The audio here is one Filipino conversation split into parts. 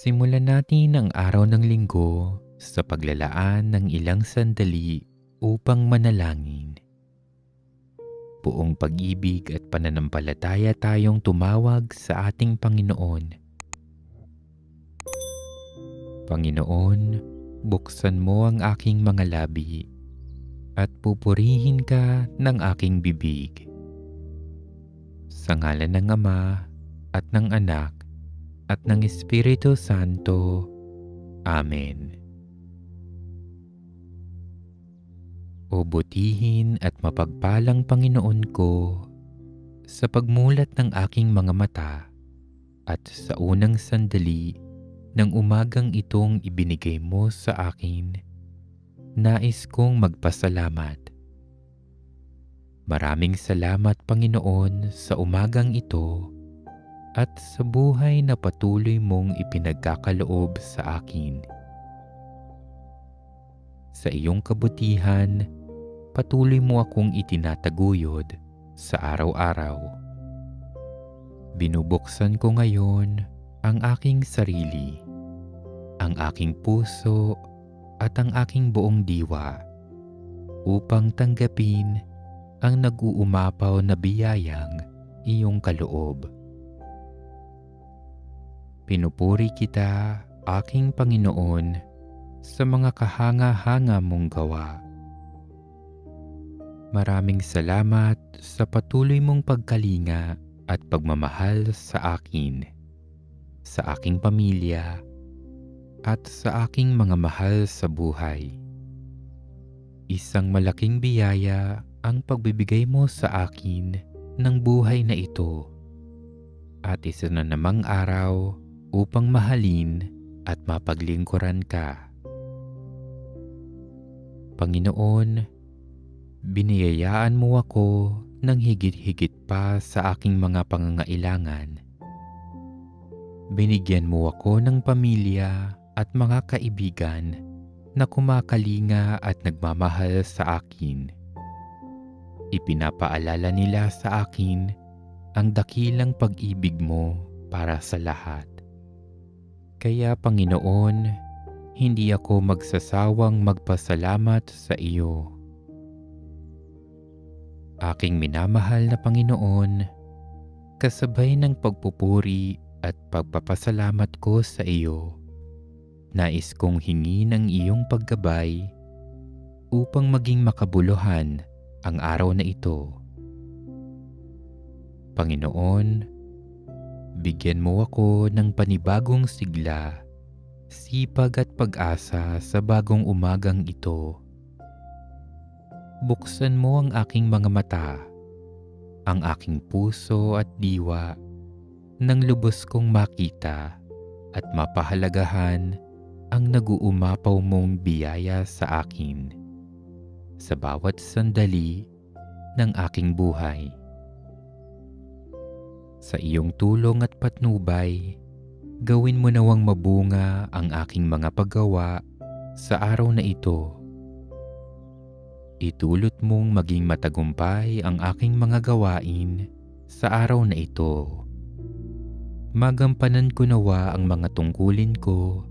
Simulan natin ang araw ng linggo sa paglalaan ng ilang sandali upang manalangin. Buong pag-ibig at pananampalataya tayong tumawag sa ating Panginoon. Panginoon, buksan mo ang aking mga labi at pupurihin ka ng aking bibig. Sa ngalan ng Ama at ng Anak at ng Espiritu Santo. Amen. O butihin at mapagpalang Panginoon ko, sa pagmulat ng aking mga mata at sa unang sandali ng umagang itong ibinigay mo sa akin, nais kong magpasalamat. Maraming salamat, Panginoon, sa umagang ito at sa buhay na patuloy mong ipinagkakaloob sa akin. Sa iyong kabutihan, patuloy mo akong itinataguyod sa araw-araw. Binubuksan ko ngayon ang aking sarili, ang aking puso at ang aking buong diwa upang tanggapin ang nag-uumapaw na biyayang iyong kaloob. Pinupuri kita, aking Panginoon, sa mga kahanga-hanga mong gawa. Maraming salamat sa patuloy mong pagkalinga at pagmamahal sa akin, sa aking pamilya, at sa aking mga mahal sa buhay. Isang malaking biyaya ang pagbibigay mo sa akin ng buhay na ito, at isa na namang araw upang mahalin at mapaglingkuran ka. Panginoon, biniyayaan mo ako ng higit-higit pa sa aking mga pangangailangan. Binigyan mo ako ng pamilya at mga kaibigan na kumakalinga at nagmamahal sa akin. Ipinapaalala nila sa akin ang dakilang pag-ibig mo para sa lahat. Kaya Panginoon, hindi ako magsasawang magpasalamat sa iyo. Aking minamahal na Panginoon, kasabay ng pagpupuri at pagpapasalamat ko sa iyo, nais kong hingin ang iyong paggabay upang maging makabuluhan ang araw na ito. Panginoon, bigyan mo ako ng panibagong sigla, sipag at pag-asa sa bagong umagang ito. Buksan mo ang aking mga mata, ang aking puso at diwa, nang lubos kong makita at mapahalagahan ang nag-uumapaw mong biyaya sa akin sa bawat sandali ng aking buhay. Sa iyong tulong at patnubay, gawin mo nawang mabunga ang aking mga paggawa sa araw na ito. Itulot mong maging matagumpay ang aking mga gawain sa araw na ito. Magampanan ko nawa ang mga tungkulin ko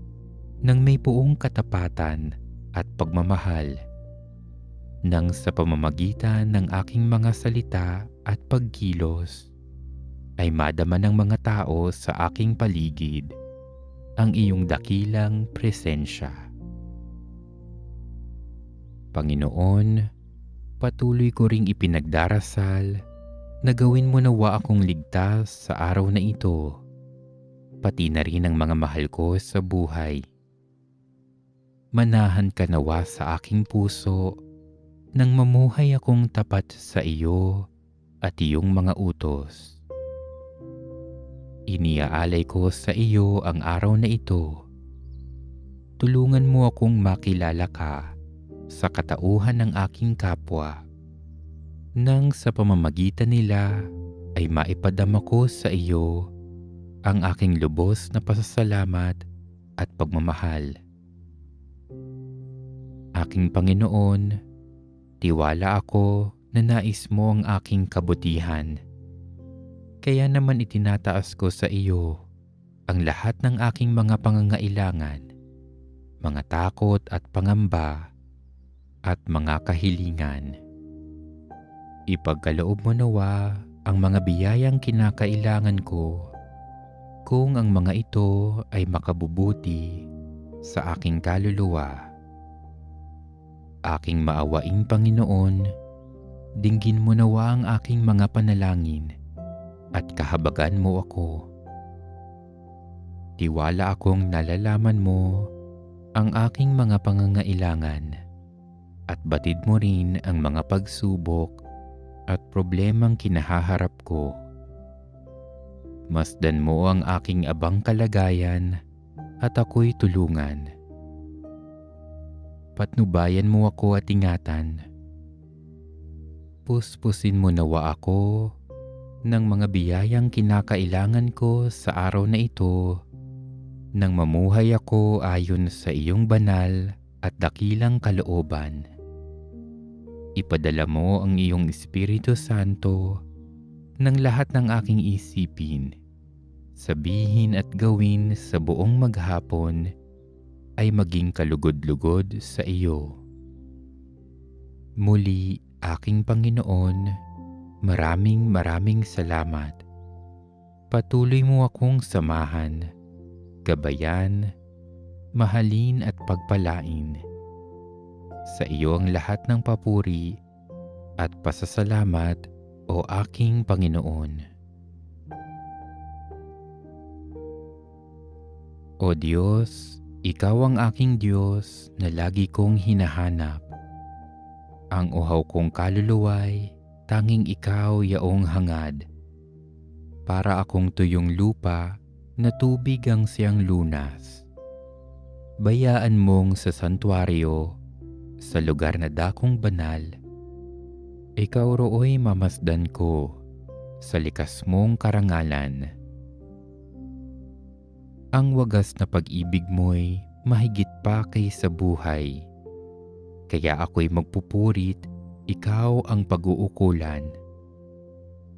ng may buong katapatan at pagmamahal, nang sa pamamagitan ng aking mga salita at pagkilos ay madama ng mga tao sa aking paligid ang iyong dakilang presensya. Panginoon, patuloy ko ring ipinagdarasal na gawin mo nawa akong ligtas sa araw na ito, pati na rin ang mga mahal ko sa buhay. Manahan ka nawa sa aking puso nang mamuhay akong tapat sa iyo at iyong mga utos. Iniaalay ko sa iyo ang araw na ito. Tulungan mo akong makilala ka sa katauhan ng aking kapwa, nang sa pamamagitan nila ay maipadama ko sa iyo ang aking lubos na pasasalamat at pagmamahal. Aking Panginoon, tiwala ako na nais mo ang aking kabutihan. Kaya naman itinataas ko sa iyo ang lahat ng aking mga pangangailangan, mga takot at pangamba, at mga kahilingan. Ipagkaloob mo nawa ang mga biyayang kinakailangan ko kung ang mga ito ay makabubuti sa aking kaluluwa. Aking maawaing Panginoon, dinggin mo nawa ang aking mga panalangin at kahabagan mo ako. Tiwala akong nalalaman mo ang aking mga pangangailangan at batid mo rin ang mga pagsubok at problemang kinahaharap ko. Masdan mo ang aking abang kalagayan at ako'y tulungan. Patnubayan mo ako at ingatan. Puspusin mo nawa ako ng mga biyayang kinakailangan ko sa araw na ito nang mamuhay ako ayon sa iyong banal at dakilang kalooban. Ipadala mo ang iyong Espiritu Santo ng lahat ng aking isipin, sabihin at gawin sa buong maghapon ay maging kalugod-lugod sa iyo. Muli, aking Panginoon, maraming salamat. Patuloy mo akong samahan, gabayan, mahalin at pagpalain. Sa iyo ang lahat ng papuri at pasasalamat, o aking Panginoon. O Diyos, ikaw ang aking Diyos na lagi kong hinahanap. Ang uhaw kong kaluluwa'y tanging ikaw yaong hangad. Para akong tuyong lupa na tubig ang siyang lunas. Bayaan mong sa santuaryo, sa lugar na dakong banal, ikaw roo'y mamasdan ko sa likas mong karangalan. Ang wagas na pag-ibig mo'y mahigit pa kaysa buhay, kaya ako'y magpupurit, ikaw ang pag-uukulan.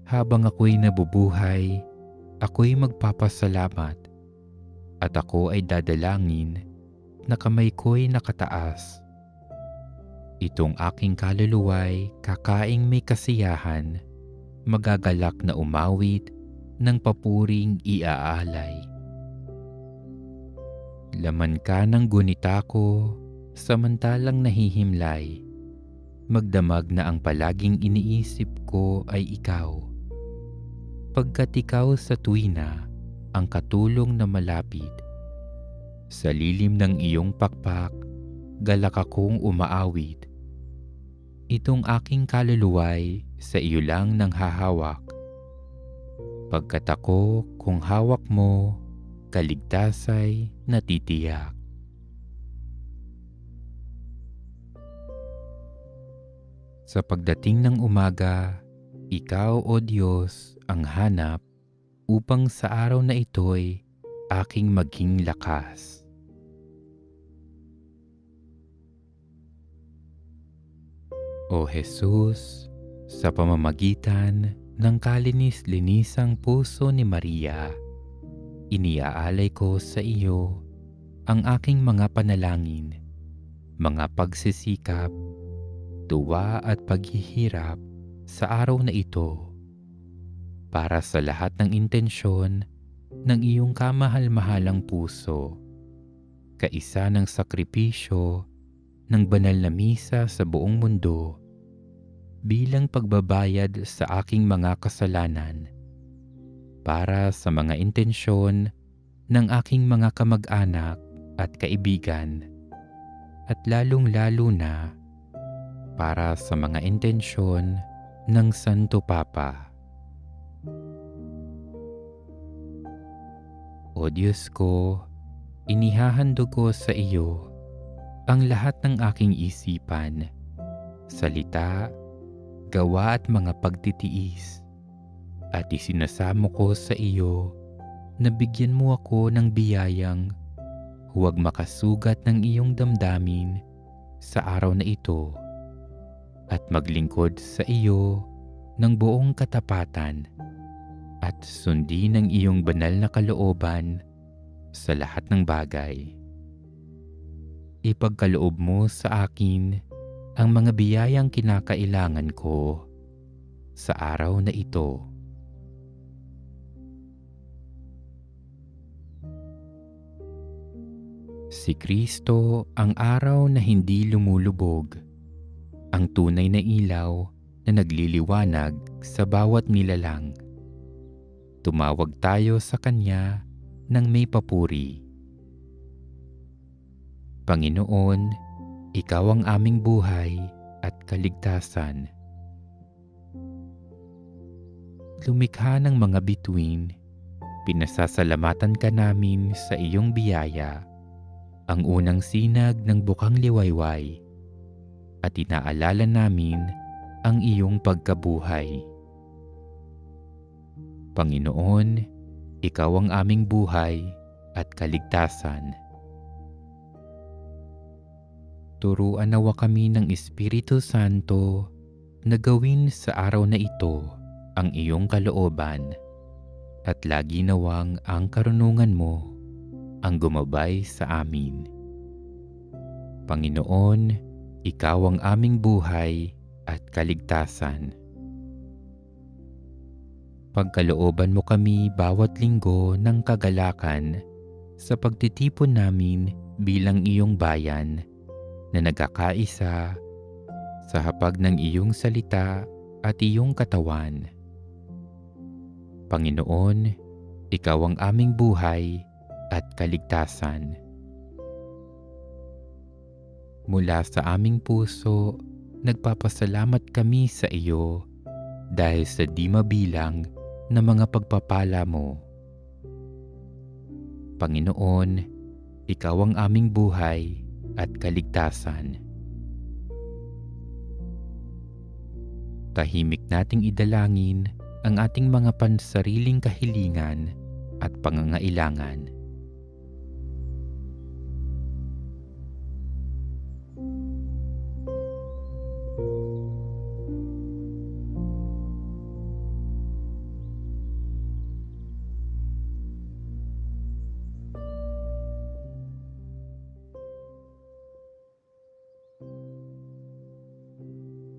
Habang ako'y nabubuhay, ako'y magpapasalamat, at ako ay dadalangin na kamay ko'y nakataas. Itong aking kaluluwa'y kakaing may kasiyahan, magagalak na umawit ng papuring iaalay. Laman ka ng gunita ko, samantalang nahihimlay, magdamag na ang palaging iniisip ko ay ikaw. Pagkat ikaw sa tuwina, ang katulong na malapit. Sa lilim ng iyong pakpak, galak akong umaawit. Itong aking kaluluwa'y sa iyo lang nang hahawak. Pagkat ako kung hawak mo, kaligtasay natitiyak. Sa pagdating ng umaga, ikaw o Diyos ang hanap upang sa araw na ito'y aking maging lakas. O Jesus, sa pamamagitan ng kalinis-linisang puso ni Maria, iniaalay ko sa iyo ang aking mga panalangin, mga pagsisikap, tuwa at paghihirap sa araw na ito, para sa lahat ng intensyon ng iyong kamahal-mahalang puso, kaisa ng sakripisyo ng banal na misa sa buong mundo, bilang pagbabayad sa aking mga kasalanan, para sa mga intensyon ng aking mga kamag-anak at kaibigan, at lalong-lalo na para sa mga intensyon ng Santo Papa. O Diyos ko, inihahandog ko sa iyo ang lahat ng aking isipan, salita, gawa at mga pagtitiis, at isinasamo ko sa iyo na bigyan mo ako ng biyayang huwag makasugat ng iyong damdamin sa araw na ito, at maglingkod sa iyo ng buong katapatan at sundin ang iyong banal na kalooban sa lahat ng bagay. Ipagkaloob mo sa akin ang mga biyayang kinakailangan ko sa araw na ito. Si Kristo ang araw na hindi lumulubog, ang tunay na ilaw na nagliliwanag sa bawat nilalang. Tumawag tayo sa Kanya ng may papuri. Panginoon, Ikaw ang aming buhay at kaligtasan. Lumikha ng mga bituin, pinasasalamatan ka namin sa iyong biyaya, ang unang sinag ng bukang liwayway, at inaalala namin ang iyong pagkabuhay. Panginoon, Ikaw ang aming buhay at kaligtasan. Turuan nawa kami ng Espiritu Santo na gawin sa araw na ito ang iyong kalooban, at lagi nawang ang karunungan mo ang gumabay sa amin. Panginoon, Ikaw ang aming buhay at kaligtasan. Pagkalooban mo kami bawat linggo ng kagalakan sa pagtitipon namin bilang iyong bayan na nagkakaisa sa hapag ng iyong salita at iyong katawan. Panginoon, Ikaw ang aming buhay at kaligtasan. Mula sa aming puso, nagpapasalamat kami sa iyo dahil sa di mabilang na mga pagpapala mo. Panginoon, Ikaw ang aming buhay at kaligtasan. Tahimik nating idalangin ang ating mga pansariling kahilingan at pangangailangan.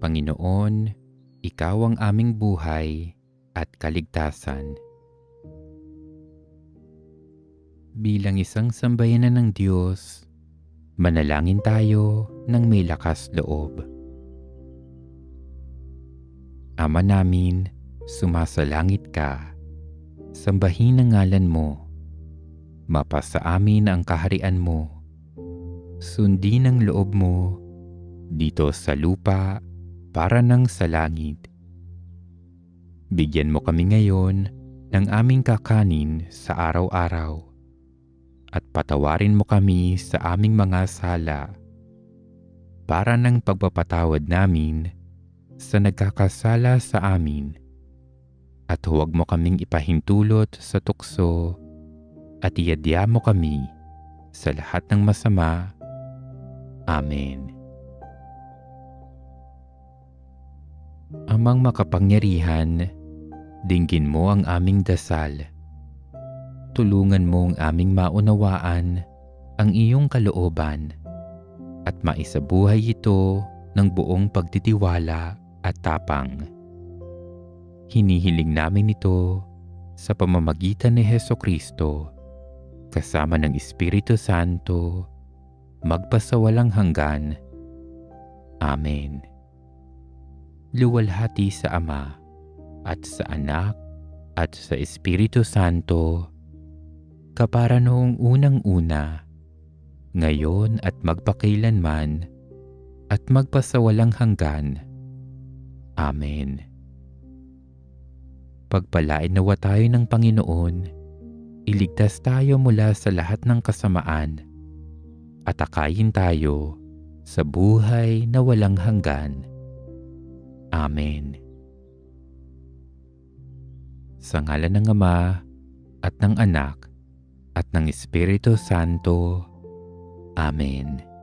Panginoon, Ikaw ang aming buhay at kaligtasan. Bilang isang sambayanan ng Diyos, manalangin tayo ng may lakas loob. Ama namin, sumasalangit ka. Sambahin ang ngalan mo. Mapasa amin ang kaharian mo. Sundin ang loob mo dito sa lupa para nang sa langit. Bigyan mo kami ngayon ng aming kakanin sa araw-araw, at patawarin mo kami sa aming mga sala para ng pagpapatawad namin sa nagkakasala sa amin, at huwag mo kaming ipahintulot sa tukso, at iadya mo kami sa lahat ng masama. Amen. Amang makapangyarihan, dinggin mo ang aming dasal. Tulungan mong aming maunawaan ang iyong kalooban at maisabuhay ito ng buong pagtitiwala at tapang. Hinihiling namin ito sa pamamagitan ni Hesukristo, kasama ng Espiritu Santo, magpasawalang hanggan. Amen. Luwalhati sa Ama at sa Anak at sa Espiritu Santo, kapara noong unang-una, ngayon at magpakailanman, at magpasawalang hanggan. Amen. Pagpalain nawa tayo ng Panginoon, iligtas tayo mula sa lahat ng kasamaan, at akayin tayo sa buhay na walang hanggan. Amen. Sa ngalan ng Ama at ng Anak at ng Espiritu Santo. Amen.